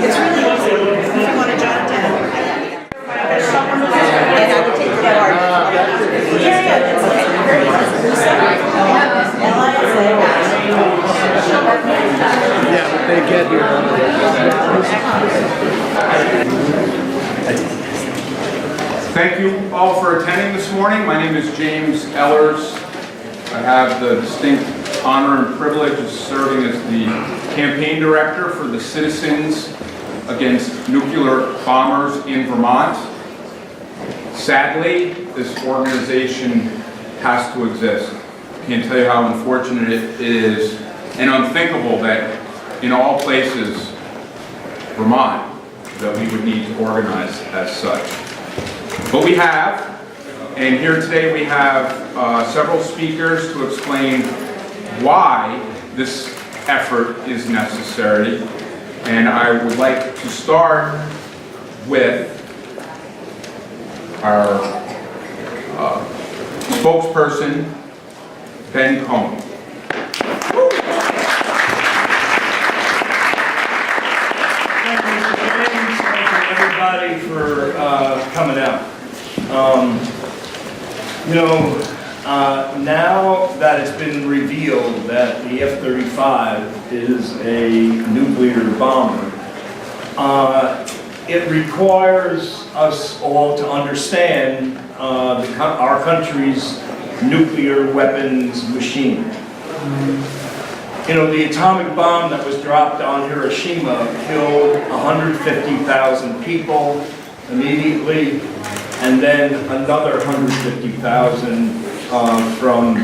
It's really easy. If you want to jot it down. And I would take the card. Yeah, that's okay. Very easy. Yeah, but they get here. Thank you all for attending this morning. My name is James Ellers. I have the distinct honor and privilege of serving as the campaign director for the Citizens Against Nuclear Bombers in Vermont. Sadly, this organization has to exist. I can't tell you how unfortunate it is and unthinkable that in all places, Vermont, that we would need to organize as such. But we have, and here today we have several speakers to explain why this effort is necessary. And I would like to start with our spokesperson, Ben Cohn. Thank you, Mr. James. Thank you, everybody, for coming out. Now that it's been revealed that the F-35 is a nuclear bomber, it requires us all to understand our country's nuclear weapons machine. The atomic bomb that was dropped on Hiroshima killed 150,000 people immediately, and then another 150,000 from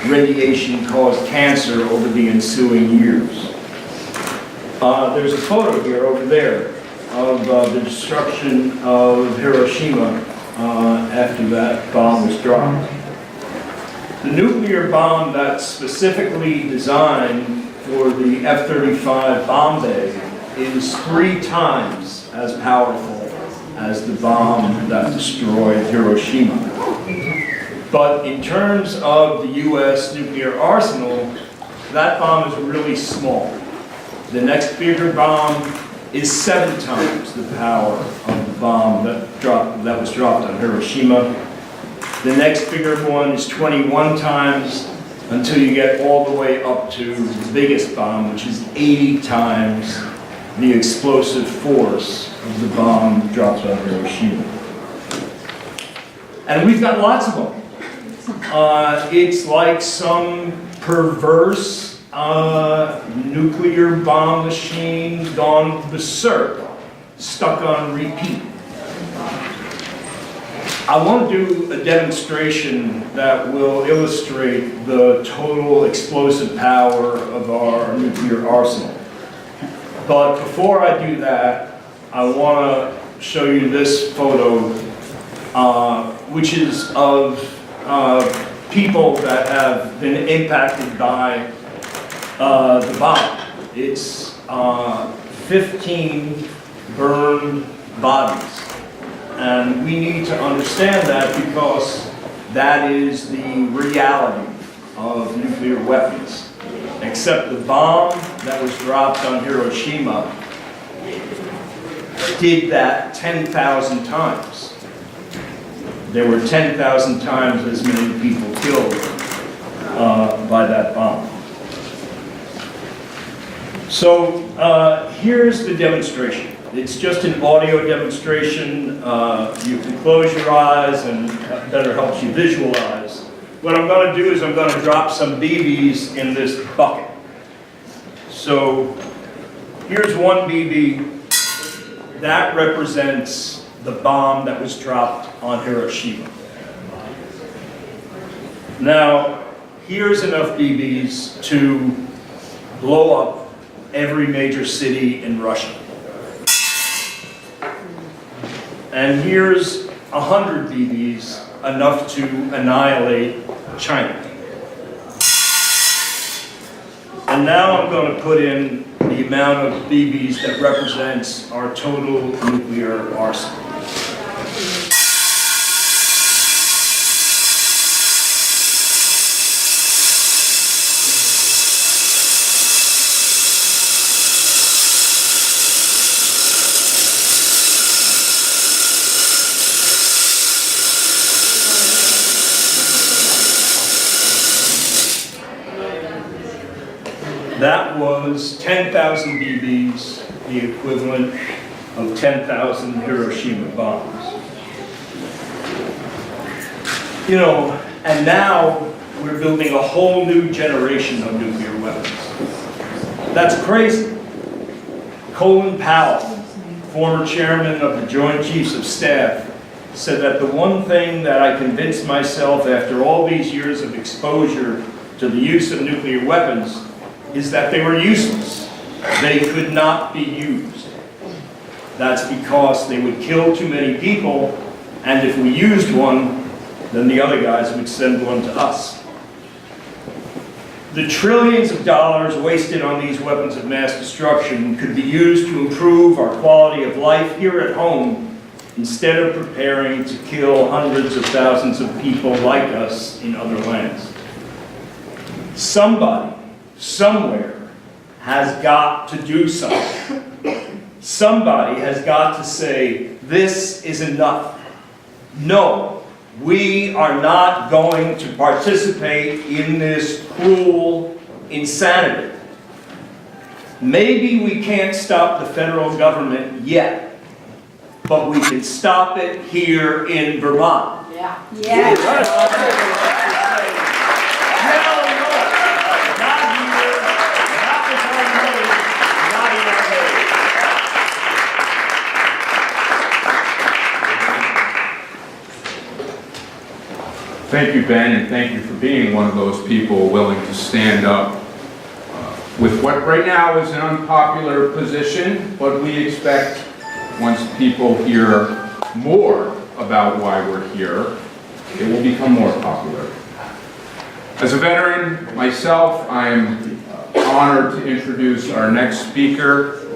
radiation-caused cancer over the ensuing years. There's a photo here over there of the destruction of Hiroshima after that bomb was dropped. The nuclear bomb that's specifically designed for the F-35 bomb bay is 3 times as powerful as the bomb that destroyed Hiroshima. But in terms of the US nuclear arsenal, that bomb is really small. The next bigger bomb is 7 times the power of the bomb that was dropped on Hiroshima. The next bigger one is 21 times until you get all the way up to the biggest bomb, which is 80 times the explosive force of the bomb dropped on Hiroshima. And we've got lots of them. It's like some perverse nuclear bomb machine gone berserk, stuck on repeat. I want to do a demonstration that will illustrate the total explosive power of our nuclear arsenal. But before I do that, I want to show you this photo, which is of people that have been impacted by the bomb. It's 15 burned bodies. And we need to understand that because that is the reality of nuclear weapons. Except the bomb that was dropped on Hiroshima did that 10,000 times. There were 10,000 times as many people killed by that bomb. So here's the demonstration. It's just an audio demonstration. You can close your eyes and that better helps you visualize. What I'm going to do is I'm going to drop some BBs in this bucket. So here's one BB. That represents the bomb that was dropped on Hiroshima. Now, here's enough BBs to blow up every major city in Russia. And here's 100 BBs, enough to annihilate China. And now I'm going to put in the amount of BBs that represents our total nuclear arsenal. That was 10,000 BBs, the equivalent of 10,000 Hiroshima bombs. You know, and now we're building a whole new generation of nuclear weapons. That's crazy. Colin Powell, former chairman of the Joint Chiefs of Staff, said that the one thing that I convinced myself after all these years of exposure to the use of nuclear weapons is that they were useless. They could not be used. That's because they would kill too many people, and if we used one, then the other guys would send one to us. The trillions of dollars wasted on these weapons of mass destruction could be used to improve our quality of life here at home instead of preparing to kill hundreds of thousands of people like us in other lands. Somebody, somewhere, has got to do something. Somebody has got to say, this is enough. No, we are not going to participate in this cruel insanity. Maybe we can't stop the federal government yet, but we can stop it here in Vermont. Yeah. Thank you, Ben, and thank you for being one of those people willing to stand up with what right now is an unpopular position, but we expect once people hear more about why we're here, it will become more popular. As a veteran myself, I'm honored to introduce our next speaker.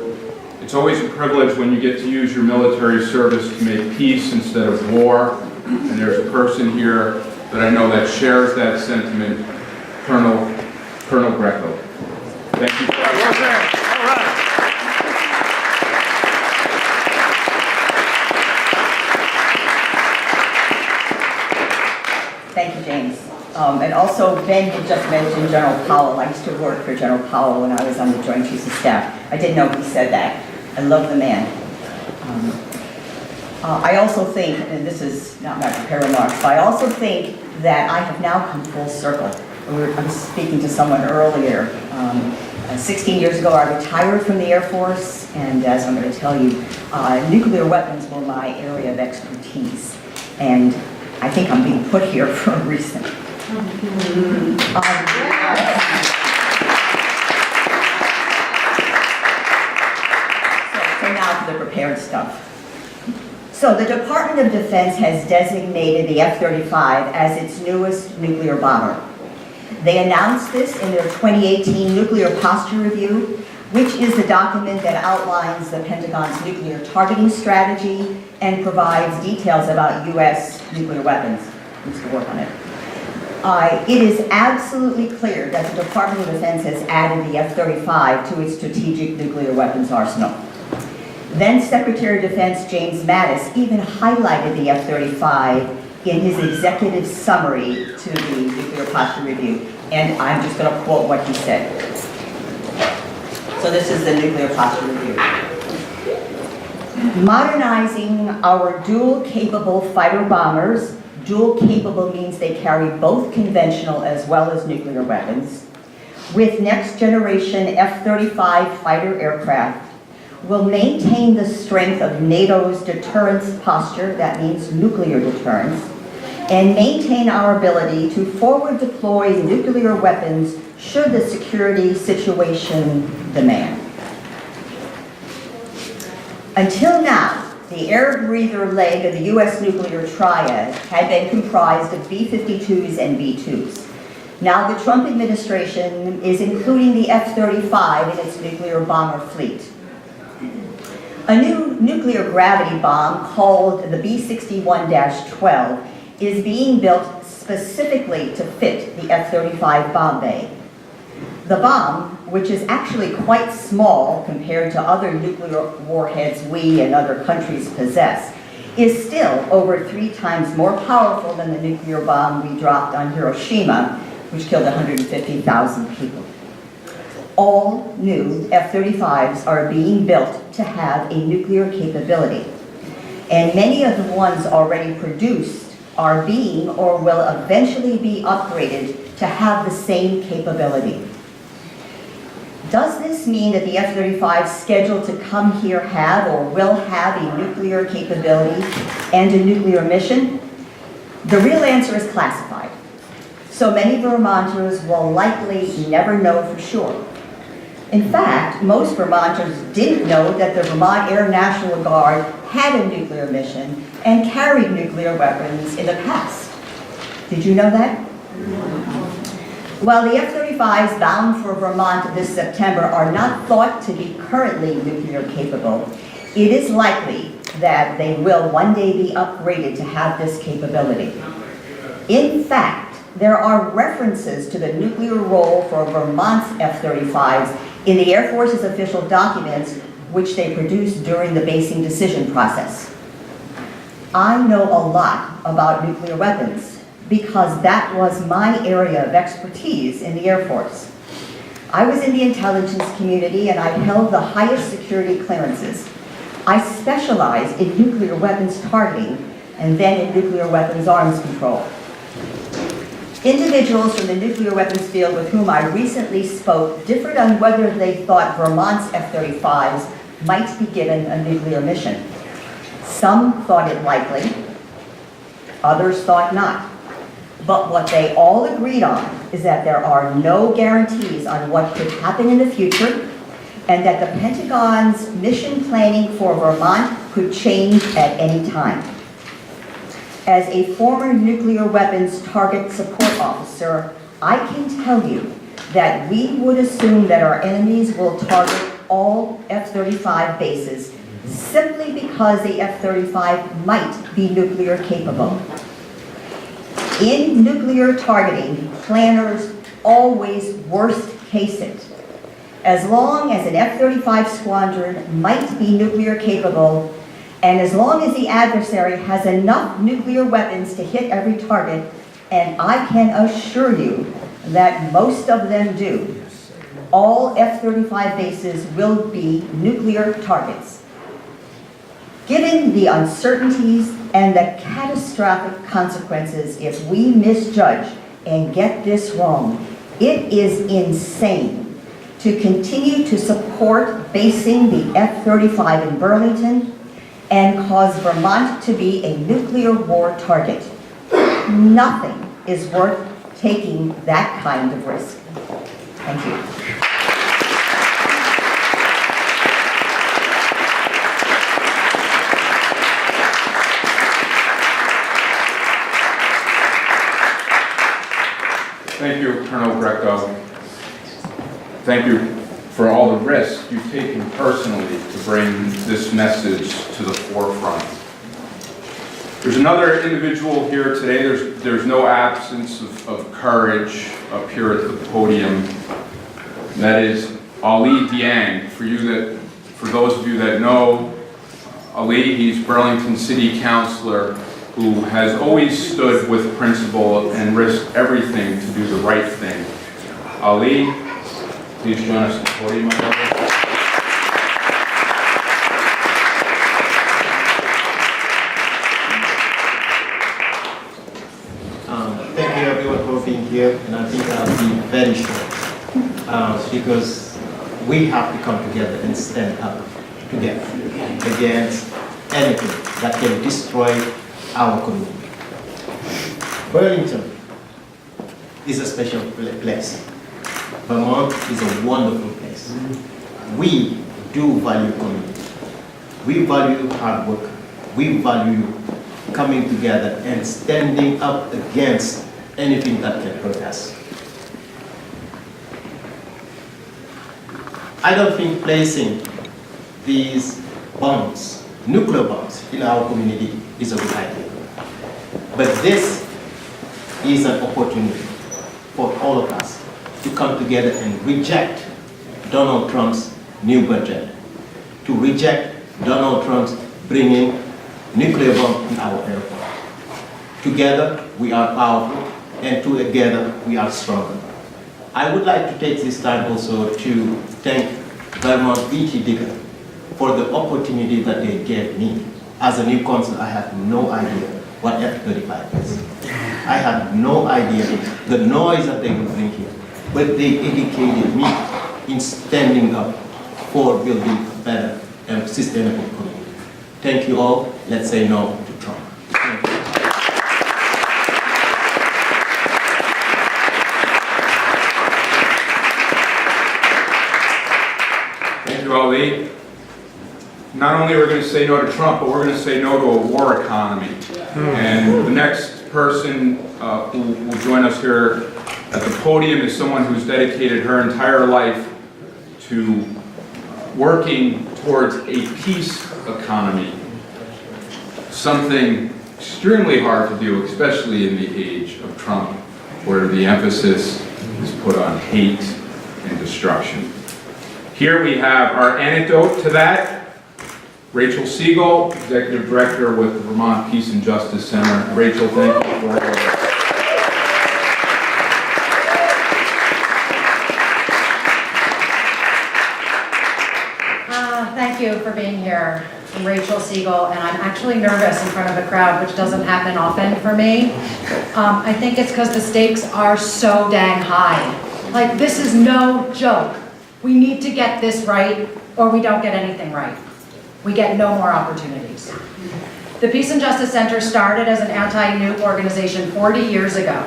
It's always a privilege when you get to use your military service to make peace instead of war, and there's a person here that I know that shares that sentiment, Colonel Greco. Thank you. Thank you, James. And also, Ben had just mentioned General Powell. I used to work for General Powell when I was on the Joint Chiefs of Staff. I didn't know he said that. I love the man. I also think, and this is not my prepared remarks, but I also think that I have now come full circle. I was speaking to someone earlier. 16 years ago, I retired from the Air Force, and as I'm going to tell you, nuclear weapons were my area of expertise. And I think I'm being put here for a reason. So now for the prepared stuff. So the Department of Defense has designated the F-35 as its newest nuclear bomber. They announced this in their 2018 Nuclear Posture Review, which is the document that outlines the Pentagon's nuclear targeting strategy and provides details about U.S. nuclear weapons. Needs to work on it. It is absolutely clear that the Department of Defense has added the F-35 to its strategic nuclear weapons arsenal. Then Secretary of Defense James Mattis even highlighted the F-35 in his executive summary to the Nuclear Posture Review. And I'm just going to quote what he said. So this is the Nuclear Posture Review. Modernizing our dual-capable fighter bombers. Dual-capable means they carry both conventional as well as nuclear weapons. With next-generation F-35 fighter aircraft, will maintain the strength of NATO's deterrence posture, that means nuclear deterrence, and maintain our ability to forward deploy nuclear weapons should the security situation demand. Until now, the air breather leg of the U.S. nuclear triad had been comprised of B-52s and B-2s. Now the Trump administration is including the F-35 in its nuclear bomber fleet. A new nuclear gravity bomb called the B-61-12 is being built specifically to fit the F-35 bomb bay. The bomb, which is actually quite small compared to other nuclear warheads we and other countries possess, is still over 3 times more powerful than the nuclear bomb we dropped on Hiroshima, which killed 150,000 people. all new F-35s are being built to have a nuclear capability. And many of the ones already produced are being or will eventually be upgraded to have the same capability. Does this mean that the F-35 scheduled to come here have or will have a nuclear capability and a nuclear mission? The real answer is classified. So many Vermonters will likely never know for sure. In fact, most Vermonters didn't know that the Vermont Air National Guard had a nuclear mission and carried nuclear weapons in the past. Did you know that? While the F-35s bound for Vermont this September are not thought to be currently nuclear capable, it is likely that they will one day be upgraded to have this capability. In fact, there are references to the nuclear role for Vermont's F-35s in the Air Force's official documents, which they produced during the basing decision process. I know a lot about nuclear weapons because that was my area of expertise in the Air Force. I was in the intelligence community and I held the highest security clearances. I specialized in nuclear weapons targeting and then in nuclear weapons arms control. Individuals from the nuclear weapons field with whom I recently spoke differed on whether they thought Vermont's F-35s might be given a nuclear mission. Some thought it likely, others thought not. But what they all agreed on is that there are no guarantees on what could happen in the future and that the Pentagon's mission planning for Vermont could change at any time. As a former nuclear weapons target support officer, I can tell you that we would assume that our enemies will target all F-35 bases simply because the F-35 might be nuclear capable. In nuclear targeting, planners always worst case it. As long as an F-35 squadron might be nuclear capable, and as long as the adversary has enough nuclear weapons to hit every target, and I can assure you that most of them do, all F-35 bases will be nuclear targets. Given the uncertainties and the catastrophic consequences if we misjudge and get this wrong, it is insane to continue to support basing the F-35 in Burlington and cause Vermont to be a nuclear war target. Nothing is worth taking that kind of risk. Thank you. Thank you, Colonel Greco. Thank you for all the risks you've taken personally to bring this message to the forefront. There's another individual here today. There's no absence of courage up here at the podium. That is Ali Diang. For those of you that know Ali, he's Burlington City Councilor who has always stood with principle and risked everything to do the right thing. Ali, please join us at the podium, my brother. Thank you everyone for being here, and I think I'll be very short because we have to come together and stand up together against anything that can destroy our community. Burlington is a special place. Vermont is a wonderful place. We do value community. We value hard work. We value coming together and standing up against anything that can hurt us. I don't think placing these bombs, nuclear bombs, in our community is a good idea. But this is an opportunity for all of us to come together and reject Donald Trump's new budget, to reject Donald Trump's bringing nuclear bomb in our airport. Together we are powerful, and together we are stronger. I would like to take this time also to thank Vermont VT Digger for the opportunity that they gave me. As a new council, I had no idea what F-35 is. I had no idea the noise that they would bring here, but they educated me in standing up for building a better and sustainable community. Thank you all. Let's say no to Trump. Thank you. Thank you, Ali. Not only are we going to say no to Trump, but we're going to say no to a war economy. And the next person who will join us here at the podium is someone who's dedicated her entire life to working towards a peace economy. Something extremely hard to do, especially in the age of Trump, where the emphasis is put on hate and destruction. Here we have our antidote to that. Rachel Siegel, Executive Director with the Vermont Peace and Justice Center. Rachel, thank you for Thank you for being here. I'm Rachel Siegel, and I'm actually nervous in front of a crowd, which doesn't happen often for me. I think it's because the stakes are so dang high. Like, this is no joke. We need to get this right, or we don't get anything right. We get no more opportunities. The Peace and Justice Center started as an anti-nuke organization 40 years ago.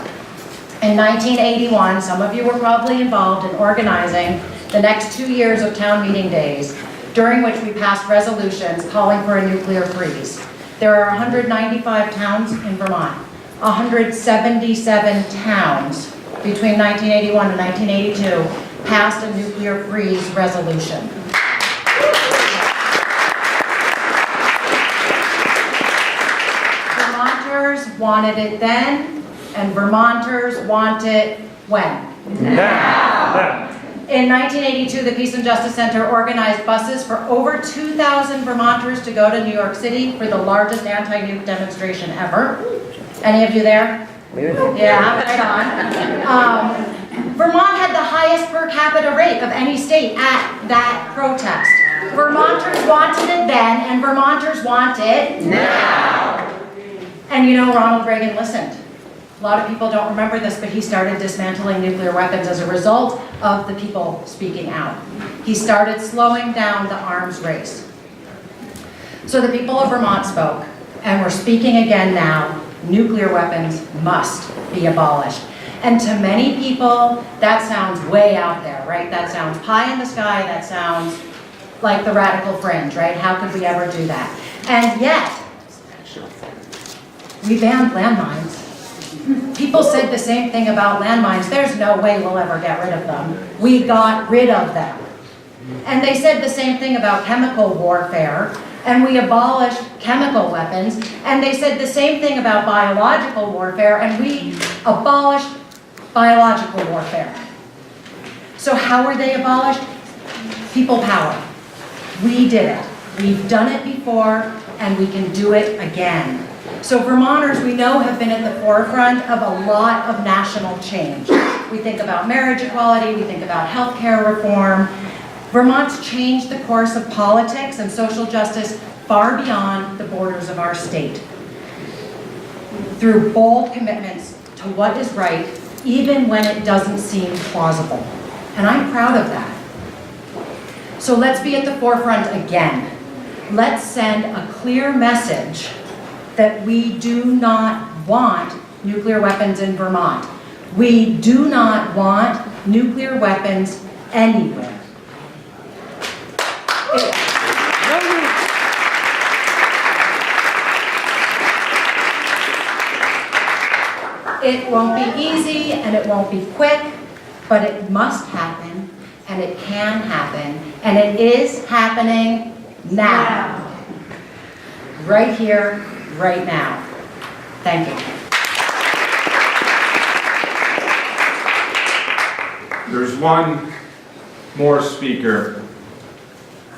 In 1981, some of you were probably involved in organizing the next 2 years of town meeting days, during which we passed resolutions calling for a nuclear freeze. There are 195 towns in Vermont. 177 towns between 1981 and 1982 passed a nuclear freeze resolution. Vermonters wanted it then, and Vermonters want it when? Now. In 1982, the Peace and Justice Center organized buses for over 2,000 Vermonters to go to New York City for the largest anti-nuke demonstration ever. Any of you there? Yeah, right on. Vermont had the highest per capita rate of any state at that protest. Vermonters wanted it then, and Vermonters want it now. And you know, Ronald Reagan listened. A lot of people don't remember this, but he started dismantling nuclear weapons as a result of the people speaking out. He started slowing down the arms race. So the people of Vermont spoke, and we're speaking again now. Nuclear weapons must be abolished. And to many people, that sounds way out there, right? That sounds pie in the sky, that sounds like the radical fringe, right? How could we ever do that? And yet, we banned landmines. People said the same thing about landmines. There's no way we'll ever get rid of them. We got rid of them. And they said the same thing about chemical warfare, and we abolished chemical weapons. And they said the same thing about biological warfare, and we abolished biological warfare. So how were they abolished? People power. We did it. We've done it before, and we can do it again. So Vermonters, we know, have been at the forefront of a lot of national change. We think about marriage equality, we think about healthcare reform. Vermont's changed the course of politics and social justice far beyond the borders of our state, through bold commitments to what is right, even when it doesn't seem plausible. And I'm proud of that. So let's be at the forefront again. Let's send a clear message that we do not want nuclear weapons in Vermont. We do not want nuclear weapons anywhere. It won't be easy and it won't be quick, but it must happen, and it can happen, and it is happening now. Right here, right now. Thank you. There's one more speaker,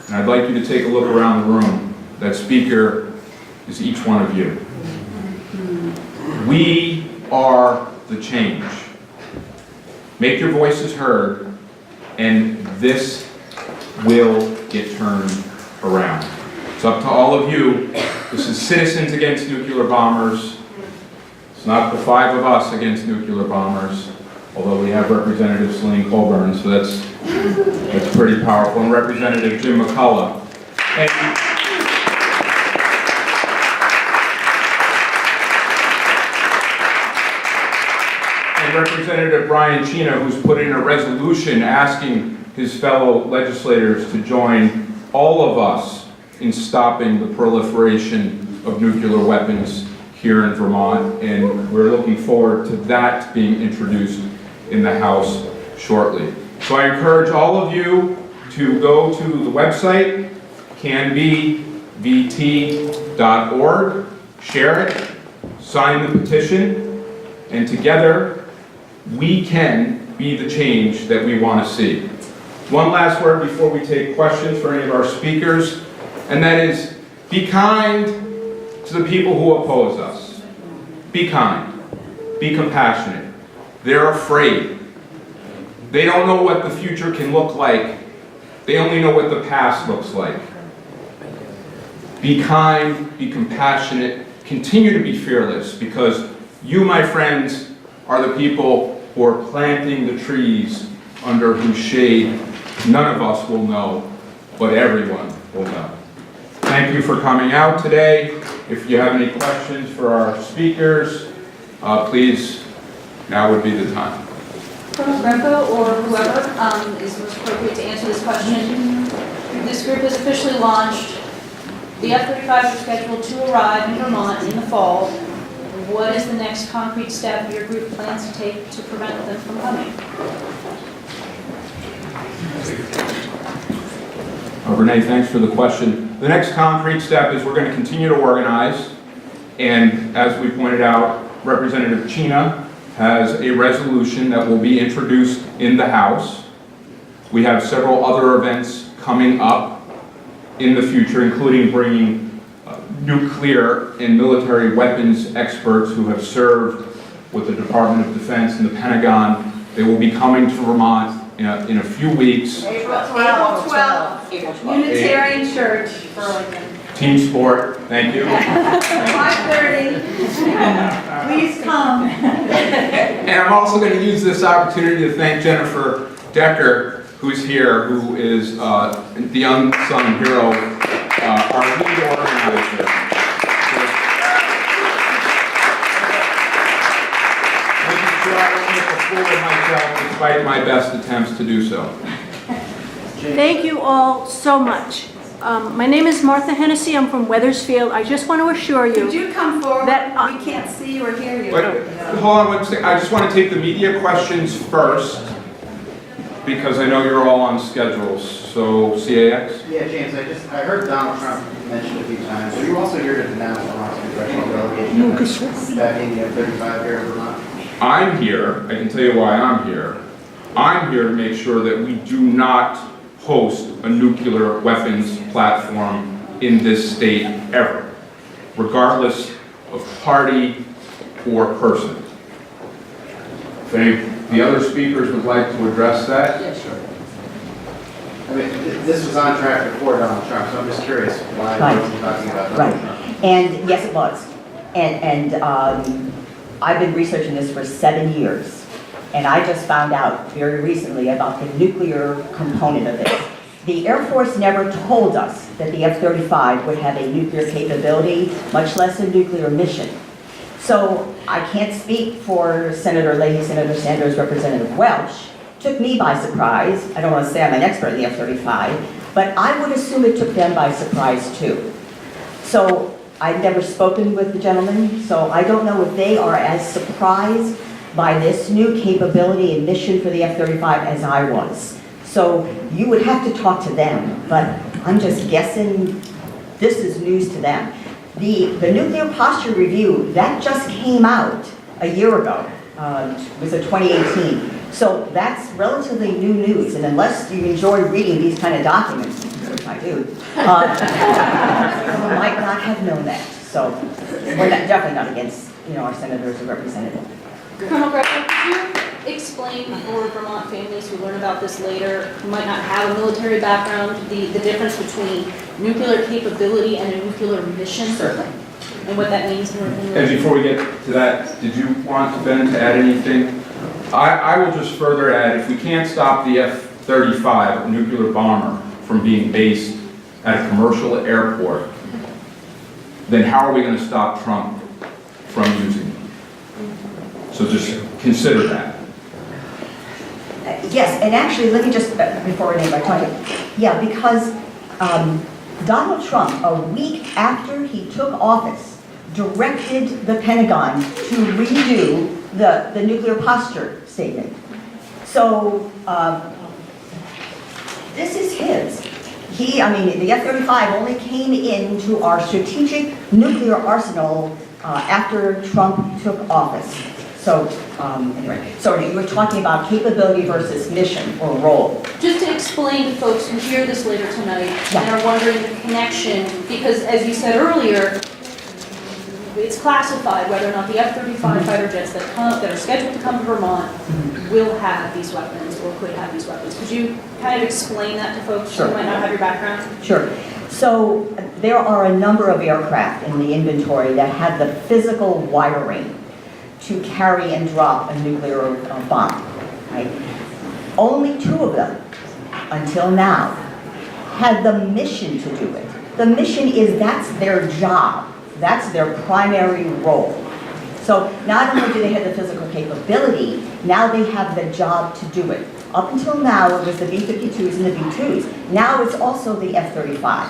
and I'd like you to take a look around the room. That speaker is each one of you. We are the change. Make your voices heard, and this will get turned around. It's up to all of you. This is Citizens Against Nuclear Bombers. It's not the 5 of us against nuclear bombers, although we have Representative Celine Colburn, so that's pretty powerful, and Representative Jim McCullough. And Representative Brian Chena, who's put in a resolution asking his fellow legislators to join all of us in stopping the proliferation of nuclear weapons here in Vermont, and we're looking forward to that being introduced in the House shortly. So I encourage all of you to go to the website, CANBVT.org, share it, sign the petition, and together we can be the change that we want to see. One last word before we take questions for any of our speakers, and that is, be kind to the people who oppose us. Be kind. Be compassionate. They're afraid. They don't know what the future can look like. They only know what the past looks like. Be kind, be compassionate, continue to be fearless, because you, my friends, are the people who are planting the trees under whose shade none of us will know, but everyone will know. Thank you for coming out today. If you have any questions for our speakers, please, now would be the time. Colonel Greco or whoever is most appropriate to answer this question. This group has officially launched. The F-35 is scheduled to arrive in Vermont in the fall. What is the next concrete step your group plans to take to prevent them from coming? Renee, thanks for the question. The next concrete step is we're going to continue to organize, and as we pointed out, Representative Chena has a resolution that will be introduced in the House. We have several other events coming up in the future, including bringing nuclear and military weapons experts who have served with the Department of Defense and the Pentagon. They will be coming to Vermont in a few weeks. April 12th. Unitarian Church, Burlington. Team sport, thank you. 5:30. Please come. And I'm also going to use this opportunity to thank Jennifer Decker, who's here, who is the unsung hero, our lead organizer. Making sure I don't make a fool of myself despite my best attempts to do so. Thank you all so much. My name is Martha Hennessy. I'm from Weathersfield. I just want to assure you Could you come forward? that We can't see or hear you. But hold on one second. I just want to take the media questions first, because I know you're all on schedules. So, CAX? Yeah, James, I heard Donald Trump mentioned a few times. Are you also here to denounce Vermont's congressional delegation backing the F-35 here in Vermont? I'm here, I can tell you why I'm here. I'm here to make sure that we do not host a nuclear weapons platform in this state ever, regardless of party or person. If any of the other speakers would like to address that. Yeah, sure. I mean, this was on track before Donald Trump, so I'm just curious why Right. wasn't talking about Donald Right. Trump? And yes, it was. And I've been researching this for 7 years. And I just found out very recently about the nuclear component of this. The Air Force never told us that the F-35 would have a nuclear capability, much less a nuclear mission. So I can't speak for Senator Leahy, Senator Sanders, Representative Welch. Took me by surprise. I don't want to say I'm an expert in the F-35, but I would assume it took them by surprise too. So I've never spoken with the gentleman, so I don't know if they are as surprised by this new capability and mission for the F-35 as I was. So you would have to talk to them, but I'm just guessing this is news to them. The nuclear posture review, that just came out a year ago. It was 2018. So that's relatively new news, and unless you enjoy reading these kind of documents, which I do, you might not have known that. So we're definitely not against, our senators or representatives. Colonel Greco, could you explain for Vermont families who learn about this later, who might not have a military background, the difference between nuclear capability and a nuclear mission? Certainly. And what that means in And before we get to that, did you want Ben to add anything? I will just further add, if we can't stop the F-35 nuclear bomber from being based at a commercial airport, then how are we going to stop Trump from using it? So just consider that. Yes, and actually, let me just, before we anybody talking, yeah, because Donald Trump, a week after he took office, directed the Pentagon to redo the nuclear posture statement. So this is his. The F-35 only came into our strategic nuclear arsenal after Trump took office. So anyway, so you were talking about capability versus mission or role. Just to explain to folks who hear this later tonight and are wondering the connection, because as you said earlier, it's classified whether or not the F-35 fighter jets that are scheduled to come to Vermont will have these weapons or could have these weapons. Could you kind of explain that to folks who might not have your background? Sure. So there are a number of aircraft in the inventory that have the physical wiring to carry and drop a nuclear bomb. Right? Only 2 of them, until now, had the mission to do it. The mission is that's their job. That's their primary role. So not only do they have the physical capability, now they have the job to do it. Up until now, it was the B-52s and the B-2s. Now it's also the F-35.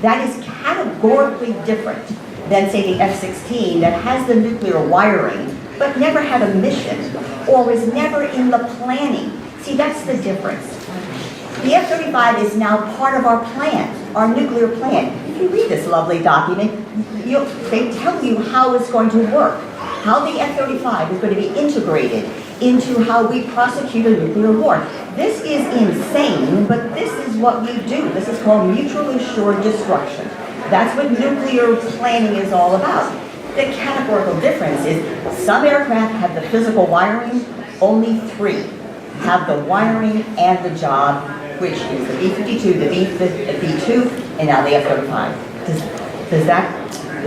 That is categorically different than, say, the F-16 that has the nuclear wiring, but never had a mission, or was never in the planning. See, that's the difference. The F-35 is now part of our plan, our nuclear plan. If you read this lovely document, they tell you how it's going to work, how the F-35 is going to be integrated into how we prosecute a nuclear war. This is insane, but this is what we do. This is called mutually assured destruction. That's what nuclear planning is all about. The categorical difference is some aircraft have the physical wiring, only 3 have the wiring and the job, which is the B-52, the B-2, and now the F-35. Is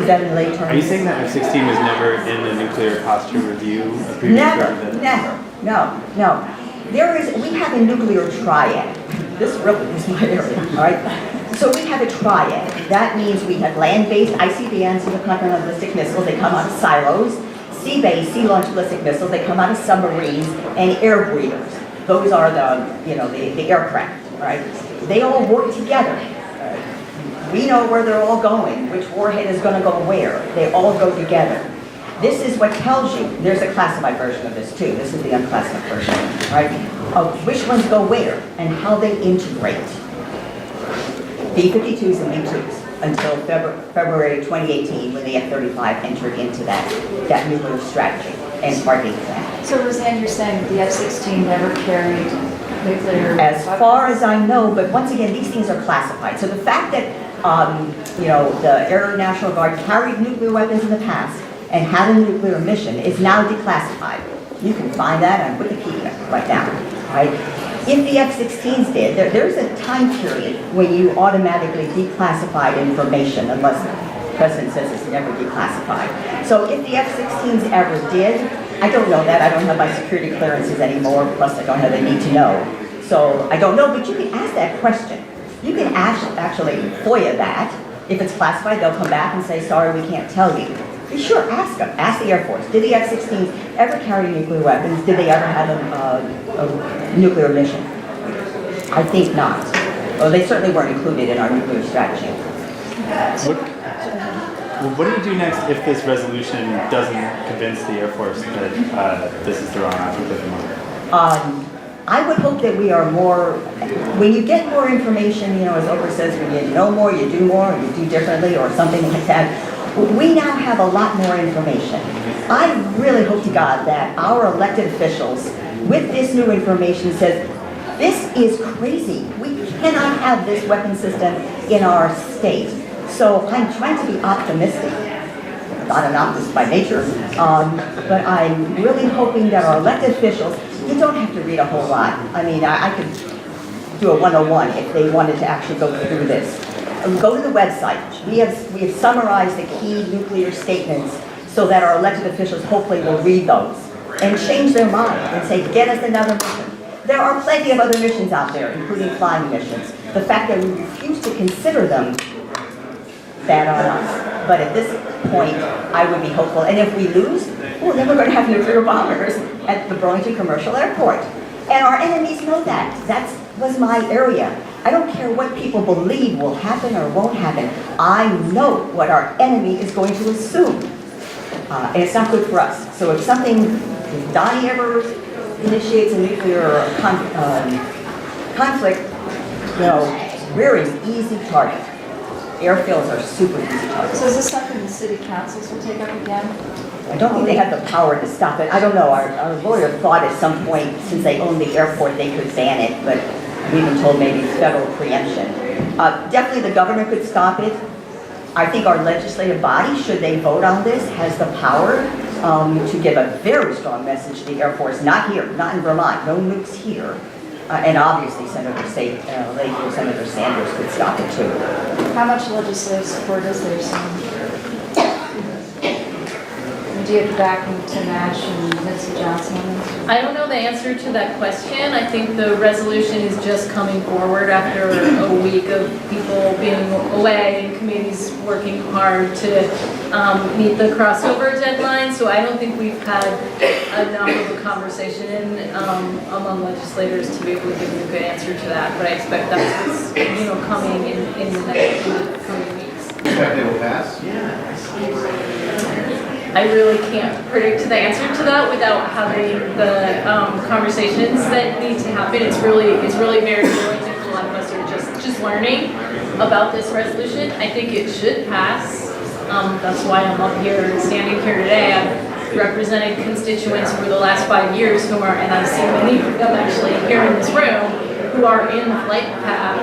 that in lay terms? Are you saying that F-16 was never in the nuclear posture review? Never, no. We have a nuclear triad. This really is my area, all right? So we have a triad. That means we have land-based ICBMs, intercontinental ballistic missiles. They come out of silos. Sea-based, sea-launched ballistic missiles. They come out of submarines and air breathers. Those are the aircraft, right? They all work together. We know where they're all going, which warhead is going to go where. They all go together. This is what tells you, there's a classified version of this too. This is the unclassified version, right? Of which ones go where and how they integrate. B-52s and B-2s until February 2018 when the F-35 entered into that nuclear strategy and part of that. So Roseanne, you're saying that the F-16 never carried nuclear As far as I know, but once again, these things are classified. So the fact that, the Air National Guard carried nuclear weapons in the past and had a nuclear mission is now declassified. You can find that on Wikipedia right now, right? If the F-16s did, there's a time period when you automatically declassified information unless the president says it's never declassified. So if the F-16s ever did, I don't know that. I don't have my security clearances anymore, plus I don't have the need to know. So I don't know, but you can ask that question. You can actually FOIA that. If it's classified, they'll come back and say, sorry, we can't tell you. Sure, ask them. Ask the Air Force. Did the F-16s ever carry nuclear weapons? Did they ever have a nuclear mission? I think not. Well, they certainly weren't included in our nuclear strategy. What do you do next if this resolution doesn't convince the Air Force that this is the wrong option for them? I would hope that we are more, when you get more information, as Oprah says, when you know more, you do more, or you do differently, or something like that. We now have a lot more information. I really hope to God that our elected officials, with this new information, says, this is crazy. We cannot have this weapon system in our state. So I'm trying to be optimistic. not an optimist by nature, but I'm really hoping that our elected officials, you don't have to read a whole lot. I mean, I could do a 101 if they wanted to actually go through this. Go to the website. We have summarized the key nuclear statements so that our elected officials hopefully will read those and change their mind and say, get us another mission. There are plenty of other missions out there, including flying missions. The fact that we refuse to consider them, bad on us. But at this point, I would be hopeful. And if we lose, well, then we're going to have nuclear bombers at the Burlington Commercial Airport. And our enemies know that. That was my area. I don't care what people believe will happen or won't happen. I know what our enemy is going to assume. And it's not good for us. So if Donnie ever initiates a nuclear conflict, we're an easy target. Airfields are super easy targets. So is this something the city councils will take up again? I don't think they have the power to stop it. I don't know. Our lawyer thought at some point, since they own the airport, they could ban it, but we've been told maybe federal preemption. Definitely the governor could stop it. I think our legislative body, should they vote on this, has the power to give a very strong message to the Air Force. Not here, not in Vermont, no nukes here. And obviously Senator Leahy or Senator Sanders could stop it too. How much legislative support is there, Sam? Do you have the backing to match and Nancy Johnson? I don't know the answer to that question. I think the resolution is just coming forward after a week of people being away and committees working hard to meet the crossover deadline. So I don't think we've had enough of a conversation among legislators to be able to give you a good answer to that. But I expect that's coming in the next coming weeks. You expect it will pass? I really can't predict the answer to that without having the conversations that need to happen. It's really very realistic. A lot of us are just learning about this resolution. I think it should pass. That's why I'm up here, standing here today. I've represented constituents for the last 5 years who are, and I see many of them actually here in this room, who are in the flight path.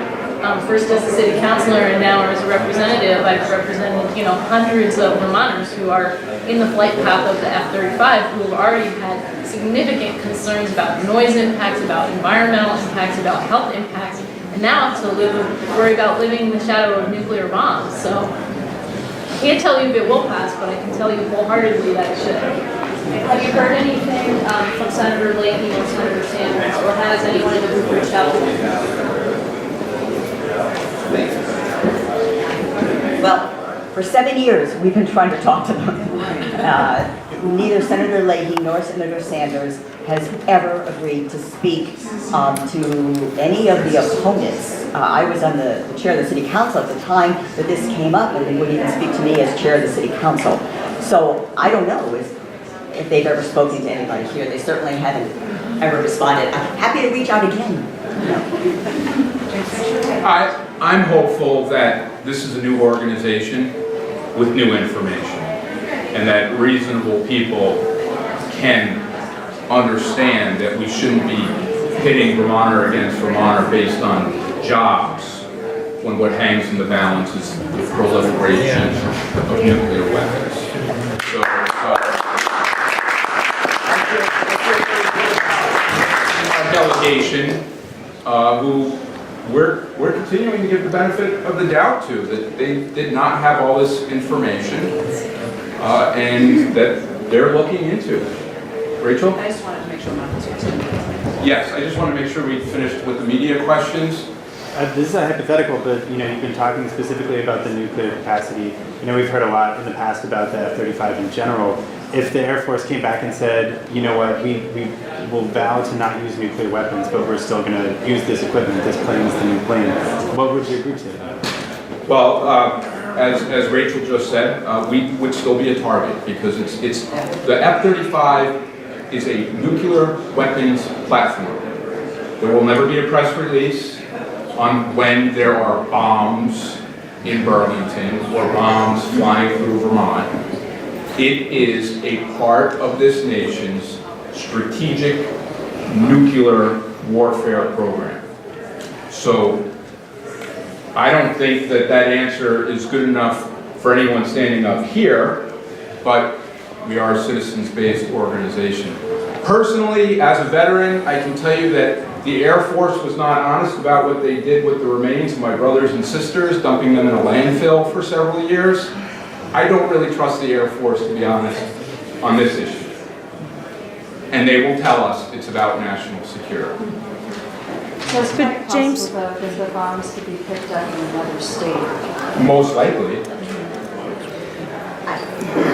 First as a city councilor and now as a representative, I've represented, hundreds of Vermonters who are in the flight path of the F-35 who have already had significant concerns about noise impacts, about environmental impacts, about health impacts, and now have to worry about living in the shadow of nuclear bombs. So I can't tell you if it will pass, but I can tell you wholeheartedly that it should. Have you heard anything from Senator Leahy or Senator Sanders, or has anyone in the group reached out to them? Well, for 7 years, we've been trying to talk to them. Neither Senator Leahy nor Senator Sanders has ever agreed to speak to any of the opponents. I was on the chair of the city council at the time that this came up, and they wouldn't even speak to me as chair of the city council. So I don't know if they've ever spoken to anybody here. They certainly haven't ever responded. I'm happy to reach out again. I'm hopeful that this is a new organization with new information, and that reasonable people can understand that we shouldn't be pitting Vermonter against Vermonter based on jobs, when what hangs in the balance is the proliferation of nuclear weapons. So, our delegation, who we're continuing to give the benefit of the doubt to, that they did not have all this information, and that they're looking into. Rachel? I just wanted to make sure Mark was here. Yes, I just want to make sure we finished with the media questions. This is a hypothetical, but you've been talking specifically about the nuclear capacity. We've heard a lot in the past about the F-35 in general. If the Air Force came back and said, you know what, we will vow to not use nuclear weapons, but we're still going to use this equipment, this plane is the new plane, what would your group say to that? Well, as Rachel just said, we would still be a target, because it's the F-35 is a nuclear weapons platform. There will never be a press release on when there are bombs in Burlington or bombs flying through Vermont. It is a part of this nation's strategic nuclear warfare program. So I don't think that answer is good enough for anyone standing up here, but we are a citizens-based organization. Personally, as a veteran, I can tell you that the Air Force was not honest about what they did with the remains of my brothers and sisters, dumping them in a landfill for several years. I don't really trust the Air Force, to be honest, on this issue. And they will tell us it's about national security. So it's quite James- possible that the bombs could be picked up in another state. Most likely.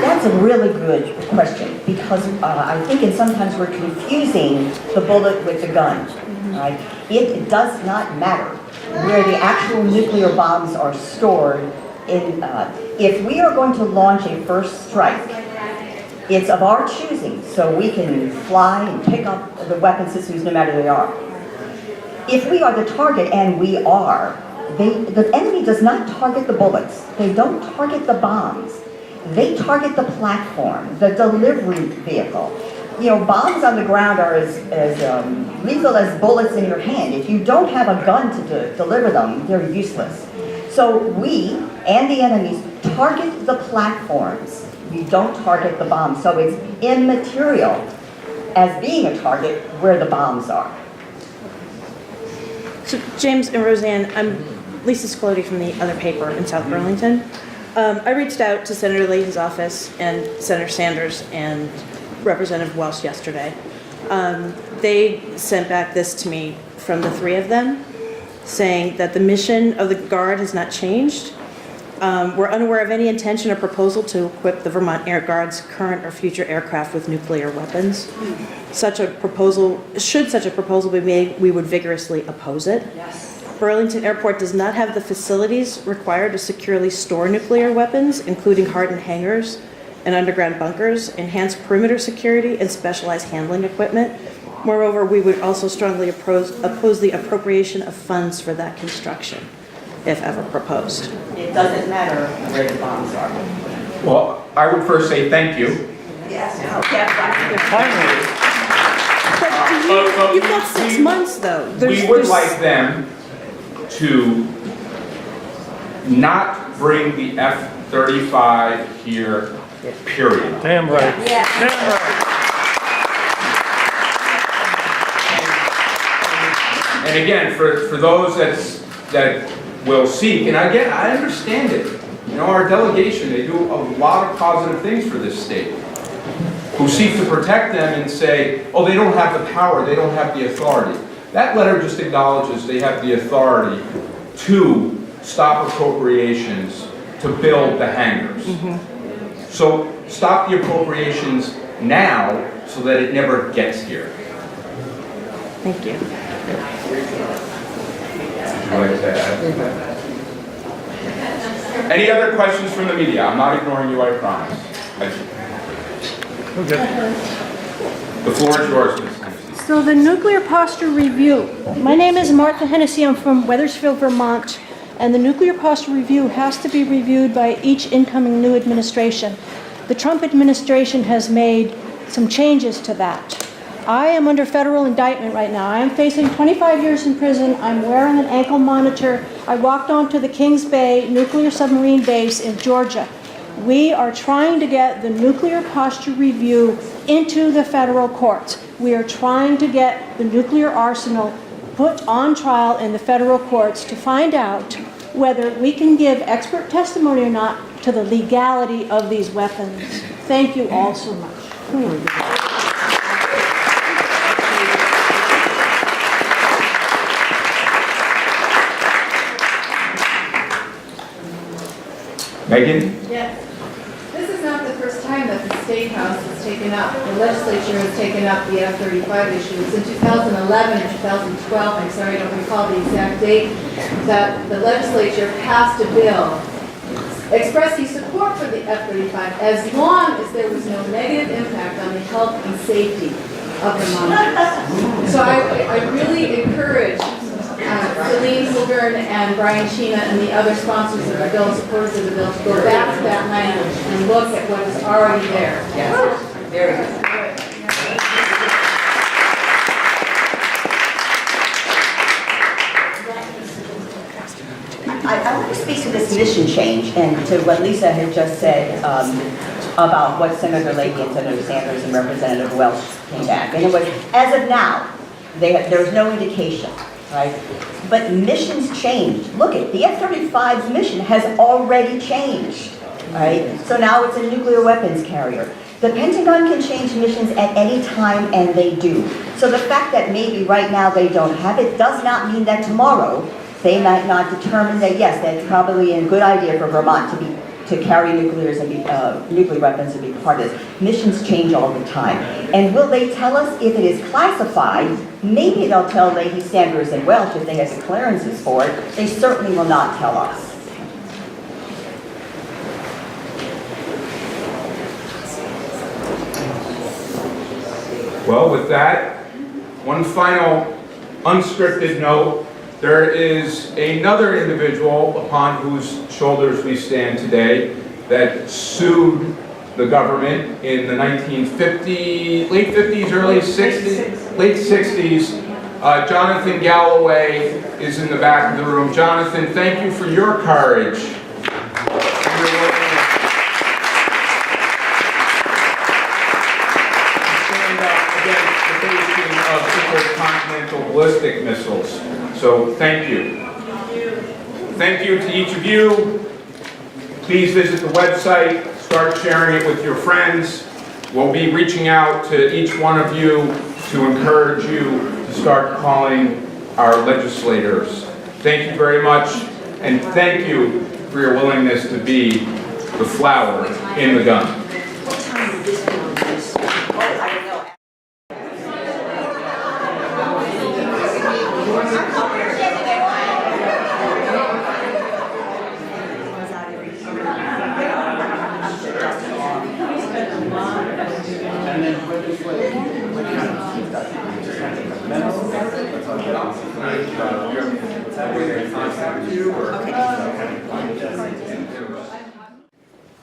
That's a really good question, because I think sometimes we're confusing the bullet with the gun. Right? It does not matter where the actual nuclear bombs are stored. If we are going to launch a first strike, it's of our choosing, so we can fly and pick up the weapon systems no matter where they are. If we are the target, and we are, the enemy does not target the bullets. They don't target the bombs. They target the platform, the delivery vehicle. You know, bombs on the ground are as lethal as bullets in your hand. If you don't have a gun to deliver them, they're useless. So we and the enemies target the platforms. We don't target the bombs. So it's immaterial as being a target where the bombs are. So James and Roseanne, I'm Lisa Scalodi from the other paper in South Burlington. I reached out to Senator Leahy's office and Senator Sanders and Representative Welsh yesterday. They sent back this to me from the three of them, saying that the mission of the Guard has not changed. We're unaware of any intention or proposal to equip the Vermont Air Guard's current or future aircraft with nuclear weapons. Should such a proposal be made, we would vigorously oppose it. Yes. Burlington Airport does not have the facilities required to securely store nuclear weapons, including hardened hangars and underground bunkers, enhanced perimeter security, and specialized handling equipment. Moreover, we would also strongly oppose the appropriation of funds for that construction, if ever proposed. It doesn't matter where the bombs are. Well, I would first say thank you. Yes. But you've got 6 months, though. We would like them to not bring the F-35 here, period. Damn right. Damn right. And again, for those that will seek, and again, I understand it. You know, our delegation, they do a lot of positive things for this state, who seek to protect them and say, oh, they don't have the power, they don't have the authority. That letter just acknowledges they have the authority to stop appropriations to build the hangars. So stop the appropriations now so that it never gets here. Thank you. Would you like to add? Any other questions from the media? I'm not ignoring you, I promise. The floor is yours, Ms. Hennessy. So the nuclear posture review. My name is Martha Hennessy. I'm from Wethersfield, Vermont. And the nuclear posture review has to be reviewed by each incoming new administration. The Trump administration has made some changes to that. I am under federal indictment right now. I am facing 25 years in prison. I'm wearing an ankle monitor. I walked onto the Kings Bay nuclear submarine base in Georgia. We are trying to get the nuclear posture review into the federal courts. We are trying to get the nuclear arsenal put on trial in the federal courts to find out whether we can give expert testimony or not to the legality of these weapons. Thank you all so much. Megan? Yes. This is not the first time that the State House has taken up, the legislature has taken up the F-35 issue. It's in 2011 or 2012, I'm sorry, I don't recall the exact date, that the legislature passed a bill expressing support for the F-35 as long as there was no negative impact on the health and safety of the monitors. So I really encourage Celine Silvern and Brian Sheena and the other sponsors of the bill, supporters of the bill, to go back to that language and look at what is already there. Yes. Very good. I want to speak to this mission change and to what Lisa had just said. about what Senator Leahy and Senator Sanders and Representative Welch came back. And it was, as of now, there was no indication, right? But missions change. Look at the F-35's mission has already changed, right? So now it's a nuclear weapons carrier. The Pentagon can change missions at any time, and they do. So the fact that maybe right now they don't have it does not mean that tomorrow they might not determine that, yes, that's probably a good idea for Vermont to carry nuclear weapons and be part of this. Missions change all the time. And will they tell us if it is classified? Maybe they'll tell Leahy, Sanders, and Welch if they have the clearances for it. They certainly will not tell us. Well, with that, one final unscripted note. There is another individual upon whose shoulders we stand today that sued the government in the late 50s, early 60s, late 60s. Jonathan Galloway is in the back of the room. Jonathan, thank you for your courage. Intercontinental ballistic missiles. So thank you. Thank you to each of you. Please visit the website, start sharing it with your friends. We'll be reaching out to each one of you to encourage you to start calling our legislators. Thank you very much, and thank you for your willingness to be the flower in the gun.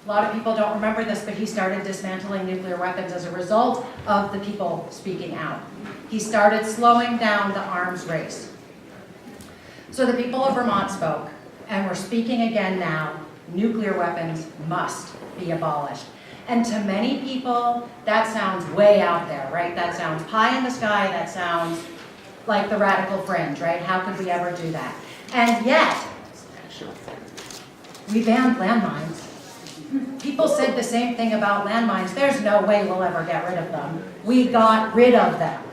A lot of people don't remember this, but he started dismantling nuclear weapons as a result of the people speaking out. He started slowing down the arms race. So the people of Vermont spoke, and we're speaking again now. Nuclear weapons must be abolished. And to many people, that sounds way out there, right? That sounds pie in the sky, that sounds like the radical fringe, right? How could we ever do that? And yet, we banned landmines. People said the same thing about landmines. There's no way we'll ever get rid of them. We got rid of them.